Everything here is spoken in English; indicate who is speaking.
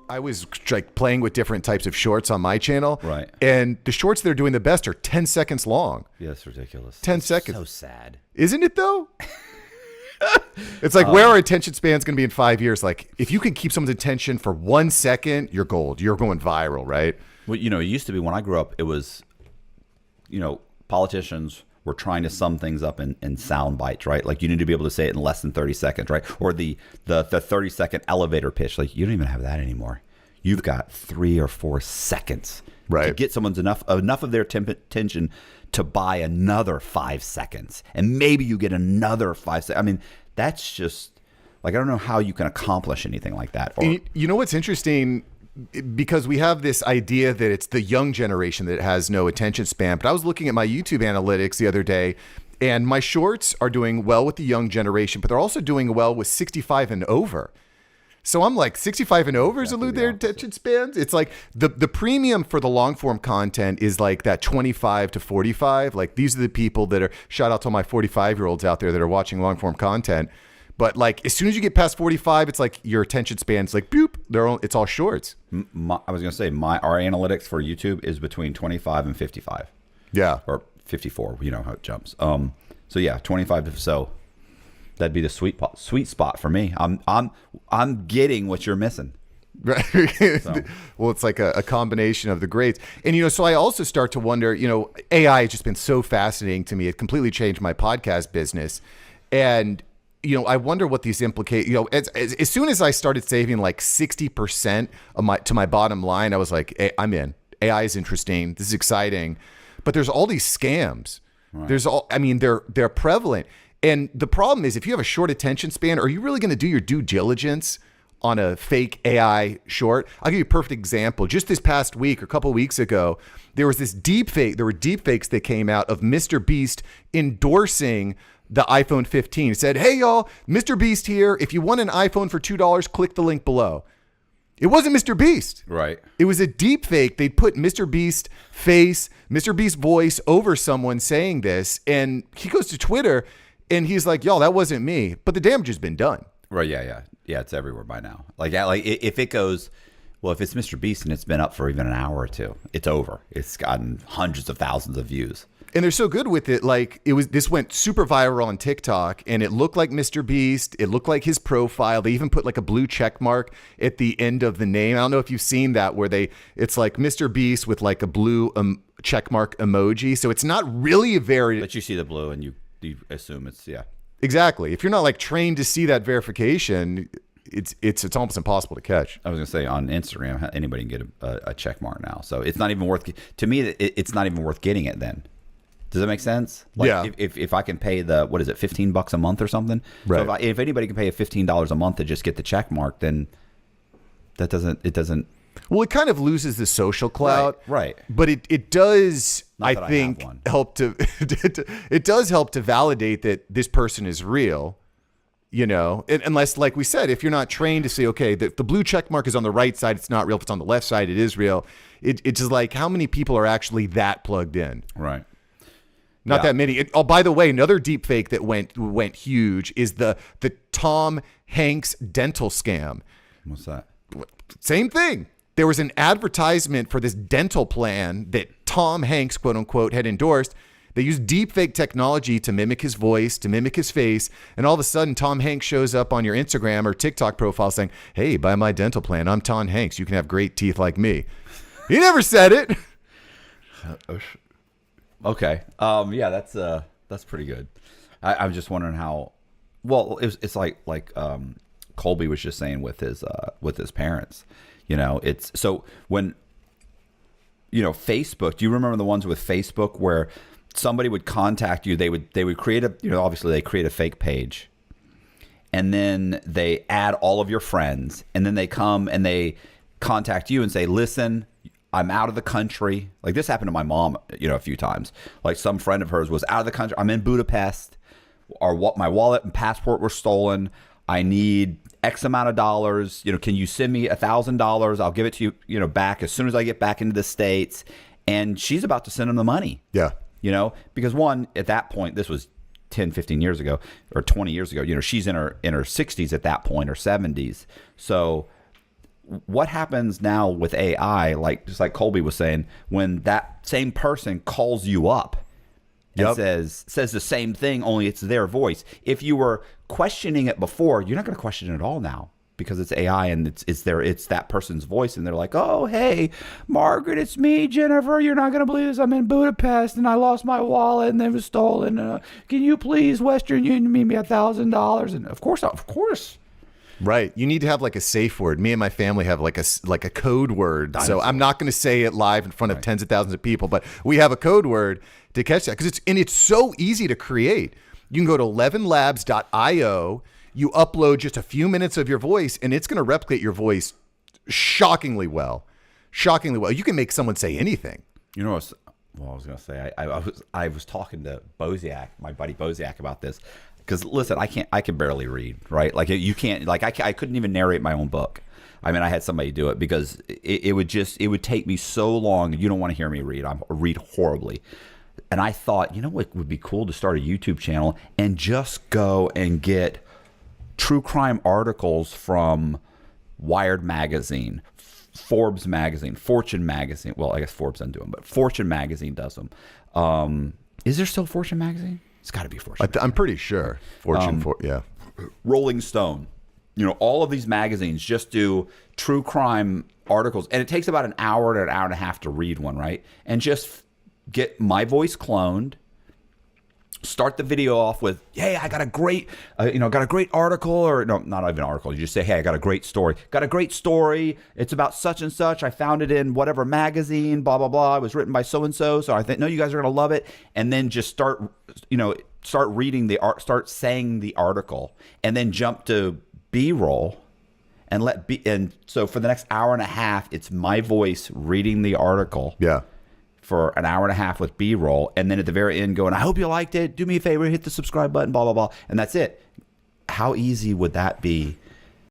Speaker 1: I was like playing with different types of shorts on my channel.
Speaker 2: Right.
Speaker 1: And the shorts they're doing the best are 10 seconds long.
Speaker 2: Yeah, it's ridiculous.
Speaker 1: 10 seconds.
Speaker 2: So sad.
Speaker 1: Isn't it though? It's like where our attention span's going to be in 5 years. Like if you can keep someone's attention for 1 second, you're gold. You're going viral, right?
Speaker 2: Well, it used to be when I grew up, it was, politicians were trying to sum things up in sound bites, right? Like you need to be able to say it in less than 30 seconds, right? Or the 30-second elevator pitch. Like you don't even have that anymore. You've got 3 or 4 seconds to get someone's enough of their attention to buy another 5 seconds, and maybe you get another 5 seconds. I mean, that's just like I don't know how you can accomplish anything like that. Or,
Speaker 1: you know what's interesting? Because we have this idea that it's the young generation that has no attention span. But I was looking at my YouTube analytics the other day, and my shorts are doing well with the young generation, but they're also doing well with 65 and over. So I'm like, 65 and over is their attention spans. It's like the premium for the long form content is like that 25 to 45. Like these are the people that are, shout out to all my 45-year-olds out there that are watching long form content. But like as soon as you get past 45, it's like your attention span's like boop. It's all shorts.
Speaker 2: I was gonna say our analytics for YouTube is between 25 and 55.
Speaker 1: Yeah,
Speaker 2: or 54. You know how it jumps. So yeah, 25. So that'd be the sweet spot for me. I'm getting what you're missing.
Speaker 1: Right. So. Well, it's like a combination of the grades. And, so I also start to wonder, AI has just been so fascinating to me. It completely changed my podcast business. And, I wonder what these implicate. As soon as I started saving like 60% to my bottom line, I was like, hey, I'm in. AI is interesting. This is exciting. But there's all these scams. Right. They're prevalent. And the problem is if you have a short attention span, are you really going to do your due diligence on a fake AI short? I'll give you a perfect example. Just this past week or a couple of weeks ago, there was this deep fake. There were deep fakes that came out of Mr. Beast endorsing the iPhone 15. He said, hey, y'all, Mr. Beast here. If you want an iPhone for $2, click the link below. It wasn't Mr. Beast.
Speaker 2: Right.
Speaker 1: It was a deep fake. They'd put Mr. Beast face, Mr. Beast voice over someone saying this. And he goes to Twitter and he's like, y'all, that wasn't me. But the damage has been done.
Speaker 2: Right. Yeah. It's everywhere by now. Like if it goes, well, if it's Mr. Beast and it's been up for even an hour or two, it's over. It's gotten hundreds of thousands of views.
Speaker 1: And they're so good with it. Like this went super viral on TikTok and it looked like Mr. Beast. It looked like his profile. They even put like a blue check mark at the end of the name. I don't know if you've seen that where it's like Mr. Beast with like a blue check mark emoji. So it's not really
Speaker 2: but you see the blue and you assume it's, yeah.
Speaker 1: Exactly. If you're not like trained to see that verification, it's almost impossible to catch.
Speaker 2: I was gonna say on Instagram, anybody can get a check mark now. So it's not even worth, to me, it's not even worth getting it then. Does that make sense? Like
Speaker 1: yeah.
Speaker 2: If I can pay what is it, $15 a month or something?
Speaker 1: Right.
Speaker 2: So if anybody can pay $15 a month to just get the check mark, then it doesn't.
Speaker 1: Well, it kind of loses the social clout.
Speaker 2: Right.
Speaker 1: But it does,
Speaker 2: Not
Speaker 1: I think, help to, it does help to validate that this person is real, unless, like we said, if you're not trained to say, okay, the blue check mark is on the right side, it's not real. If it's on the left side, it is real. It's just like how many people are actually that plugged in?
Speaker 2: Right.
Speaker 1: Not that many. By the way, another deep fake that went huge is the Tom Hanks dental scam.
Speaker 2: What's that?
Speaker 1: Same thing. There was an advertisement for this dental plan that Tom Hanks, quote unquote, had endorsed. They used deep fake technology to mimic his voice, to mimic his face. And all of a sudden, Tom Hanks shows up on your Instagram or TikTok profile saying, hey, buy my dental plan. I'm Tom Hanks. You can have great teeth like me. He never said it.
Speaker 2: Okay. Yeah, that's pretty good. I'm just wondering how. Well, it's like Colby was just saying with his parents. It's so when Facebook. Do you remember the ones with Facebook where somebody would contact you? They would create obviously they create a fake page, and then they add all of your friends, and then they come and they contact you and say, listen, I'm out of the country. Like this happened to my mom, a few times. Like some friend of hers was out of the country. I'm in Budapest. My wallet and passport were stolen. I need X amount of dollars. Can you send me $1,000? I'll give it to you, back as soon as I get back into the States. And she's about to send him the money.
Speaker 1: Yeah.
Speaker 2: Because one, at that point, this was 10, 15 years ago or 20 years ago. She's in her 60s at that point or 70s. So what happens now with AI, like just like Colby was saying, when that same person calls you up and
Speaker 1: Yep.
Speaker 2: says the same thing, only it's their voice. If you were questioning it before, you're not going to question it at all now because it's AI and it's that person's voice, and they're like, "Oh, hey, Margaret, it's me, Jennifer. You're not going to believe this. I'm in Budapest and I lost my wallet and it was stolen. Can you please Western Union me $1,000?" And of course.
Speaker 1: Right. You need to have like a safe word. Me and my family have like a code word. So I'm not going to say it live in front of tens of thousands of people, but we have a code word to catch that because it's so easy to create. You can go to levinlabs.io. You upload just a few minutes of your voice, and it's going to replicate your voice shockingly well. Shockingly well. You can make someone say anything.
Speaker 2: You know what? Well, I was going to say, I was talking to Boziak, my buddy Boziak, about this. Because listen, I can barely read, right? Like you can't, like I couldn't even narrate my own book. I mean, I had somebody do it because it would take me so long. You don't want to hear me read. I read horribly. And I thought, you know what would be cool to start a YouTube channel and just go and get true crime articles from Wired magazine, Forbes magazine, Fortune magazine. Well, I guess Forbes doesn't do them, but Fortune magazine does them. Is there still Fortune magazine? It's got to be Fortune.
Speaker 1: I'm pretty sure. Yeah.
Speaker 2: Rolling Stone. You know, all of these magazines just do true crime articles. And it takes about an hour to an hour and a half to read one, right? And just get my voice cloned. Start the video off with, "Hey, I got a great, got a great article," or no, not even an article. You just say, "Hey, I got a great story. Got a great story. It's about such and such. I found it in whatever magazine, blah, blah, blah. It was written by so-and-so. So I think, no, you guys are going to love it." And then just start reading start saying the article, and then jump to B-roll and so for the next hour and a half, it's my voice reading the article.
Speaker 1: Yeah.
Speaker 2: For an hour and a half with B-roll, and then at the very end going, "I hope you liked it. Do me a favor, hit the subscribe button, blah, blah, blah." And that's it. How easy would that be